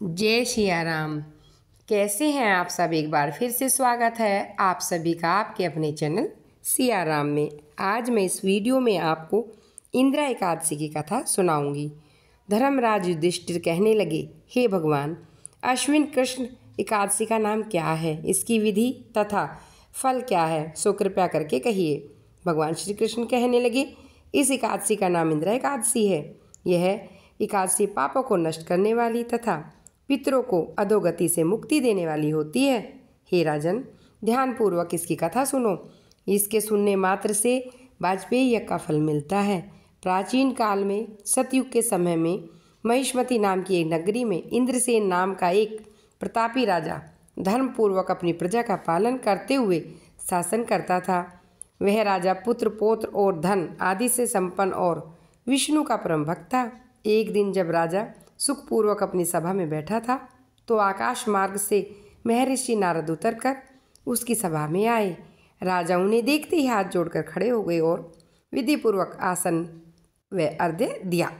जय सिया राम। कैसे हैं आप सब? एक बार फिर से स्वागत है आप सभी का आपके अपने चैनल सिया राम में। आज मैं इस वीडियो में आपको इंदिरा एकादशी की कथा सुनाऊंगी। धर्मराज युधिष्ठिर कहने लगे, हे भगवान, अश्विन कृष्ण एकादशी का नाम क्या है, इसकी विधि तथा फल क्या है, सो कृपया करके कहिए। भगवान श्री कृष्ण कहने लगे, इस एकादशी का नाम इंदिरा एकादशी है। यह एकादशी पापों को नष्ट करने वाली तथा पितरों को अधोगति से मुक्ति देने वाली होती है। हे राजन, ध्यानपूर्वक इसकी कथा सुनो। इसके सुनने मात्र से वाजपेयी यज्ञ का फल मिलता है। प्राचीन काल में सतयुग के समय में महिष्मती नाम की एक नगरी में इंद्रसेन नाम का एक प्रतापी राजा धर्मपूर्वक अपनी प्रजा का पालन करते हुए शासन करता था। वह राजा पुत्र पौत्र और धन आदि से संपन्न और विष्णु का परम भक्त था। एक दिन जब राजा सुखपूर्वक अपनी सभा में बैठा था तो आकाश मार्ग से महर्षि नारद उतरकर उसकी सभा में आए। राजा उन्हें देखते ही हाथ जोड़कर खड़े हो गए और विधिपूर्वक आसन व अर्घ्य दिया।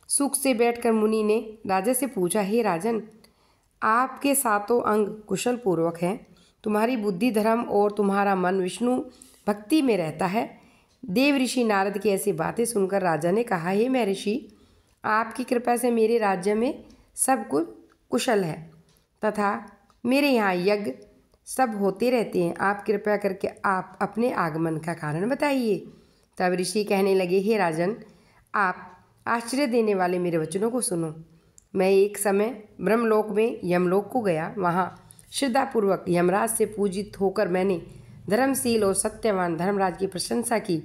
सुख से बैठकर मुनि ने राजा से पूछा, हे राजन, आपके सातों अंग कुशल पूर्वक हैं, तुम्हारी बुद्धि धर्म और तुम्हारा मन विष्णु भक्ति में रहता है। देव ऋषि नारद की ऐसी बातें सुनकर राजा ने कहा, हे महर्षि, आपकी कृपा से मेरे राज्य में सब कुछ कुशल है तथा मेरे यहाँ यज्ञ सब होते रहते हैं। आप कृपया करके आप अपने आगमन का कारण बताइए। तब ऋषि कहने लगे, हे राजन, आप आश्चर्य देने वाले मेरे वचनों को सुनो। मैं एक समय ब्रह्मलोक में यमलोक को गया। वहाँ श्रद्धापूर्वक यमराज से पूजित होकर मैंने धर्मशील और सत्यवान धर्मराज की प्रशंसा की।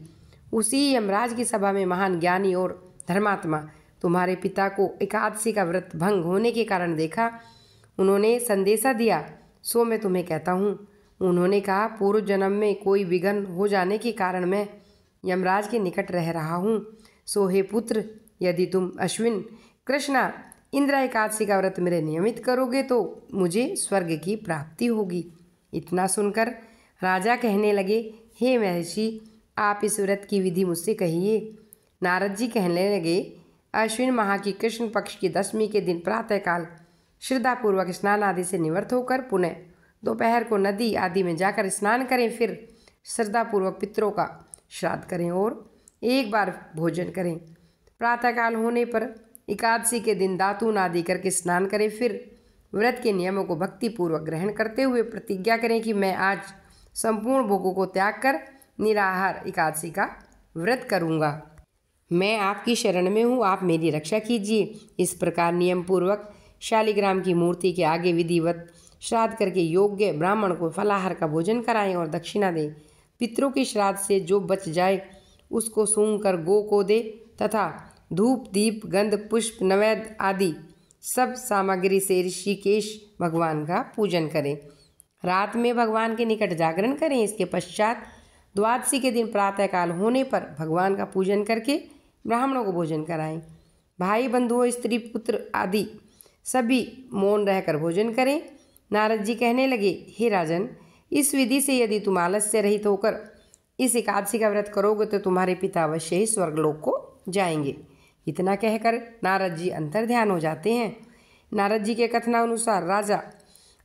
उसी यमराज की सभा में महान ज्ञानी और धर्मात्मा तुम्हारे पिता को एकादशी का व्रत भंग होने के कारण देखा। उन्होंने संदेशा दिया, सो मैं तुम्हें कहता हूँ। उन्होंने कहा, पूर्व जन्म में कोई विघ्न हो जाने के कारण मैं यमराज के निकट रह रहा हूँ। सो हे पुत्र, यदि तुम अश्विन कृष्णा इंदिरा एकादशी का व्रत मेरे नियमित करोगे तो मुझे स्वर्ग की प्राप्ति होगी। इतना सुनकर राजा कहने लगे, हे महर्षि, आप इस व्रत की विधि मुझसे कहिए। नारद जी कहने लगे, अश्विन माह की कृष्ण पक्ष की दशमी के दिन प्रातःकाल श्रद्धापूर्वक स्नान आदि से निवृत्त होकर पुनः दोपहर को नदी आदि में जाकर स्नान करें। फिर श्रद्धापूर्वक पितरों का श्राद्ध करें और एक बार भोजन करें। प्रातःकाल होने पर एकादशी के दिन दातून आदि करके स्नान करें। फिर व्रत के नियमों को भक्तिपूर्वक ग्रहण करते हुए प्रतिज्ञा करें कि मैं आज संपूर्ण भोगों को त्याग कर निराहार एकादशी का व्रत करूँगा। मैं आपकी शरण में हूँ, आप मेरी रक्षा कीजिए। इस प्रकार नियम पूर्वक शालिग्राम की मूर्ति के आगे विधिवत श्राद्ध करके योग्य ब्राह्मण को फलाहार का भोजन कराएं और दक्षिणा दें। पितरों के श्राद्ध से जो बच जाए उसको सूंघ कर गो को दे तथा धूप दीप गंध पुष्प नैवेद्य आदि सब सामग्री से ऋषिकेश भगवान का पूजन करें। रात में भगवान के निकट जागरण करें। इसके पश्चात द्वादशी के दिन प्रातःकाल होने पर भगवान का पूजन करके ब्राह्मणों को भोजन कराएं। भाई बंधुओं स्त्री पुत्र आदि सभी मौन रहकर भोजन करें। नारद जी कहने लगे, हे राजन, इस विधि से यदि तुम आलस्य रहित होकर इस एकादशी का व्रत करोगे तो तुम्हारे पिता अवश्य ही स्वर्गलोक को जाएंगे। इतना कहकर नारद जी अंतर ध्यान हो जाते हैं। नारद जी के कथनानुसार राजा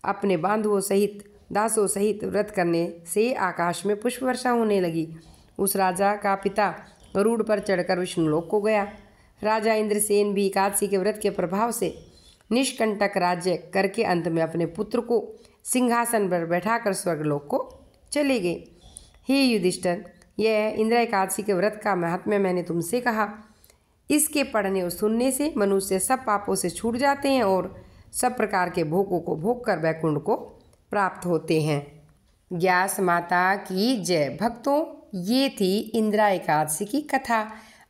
अपने बांधुओं सहित दासों सहित व्रत करने से आकाश में पुष्प वर्षा होने लगी। उस राजा का पिता गरुड़ पर चढ़कर विष्णुलोक को गया। राजा इंद्रसेन भी एकादशी के व्रत के प्रभाव से निष्कंटक राज्य करके अंत में अपने पुत्र को सिंहासन पर बैठाकर स्वर्गलोक को चले गए। हे युधिष्ठिर, यह इंदिरा एकादशी के व्रत का महात्म्य मैंने तुमसे कहा। इसके पढ़ने और सुनने से मनुष्य सब पापों से छूट जाते हैं और सब प्रकार के भोगों को भोग कर वैकुंठ को प्राप्त होते हैं। व्यास माता की जय। भक्तों, ये थी इंदिरा एकादशी की कथा।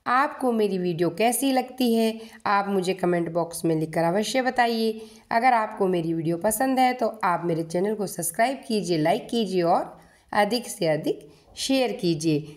आपको मेरी वीडियो कैसी लगती है आप मुझे कमेंट बॉक्स में लिखकर अवश्य बताइए। अगर आपको मेरी वीडियो पसंद है तो आप मेरे चैनल को सब्सक्राइब कीजिए, लाइक कीजिए और अधिक से अधिक शेयर कीजिए।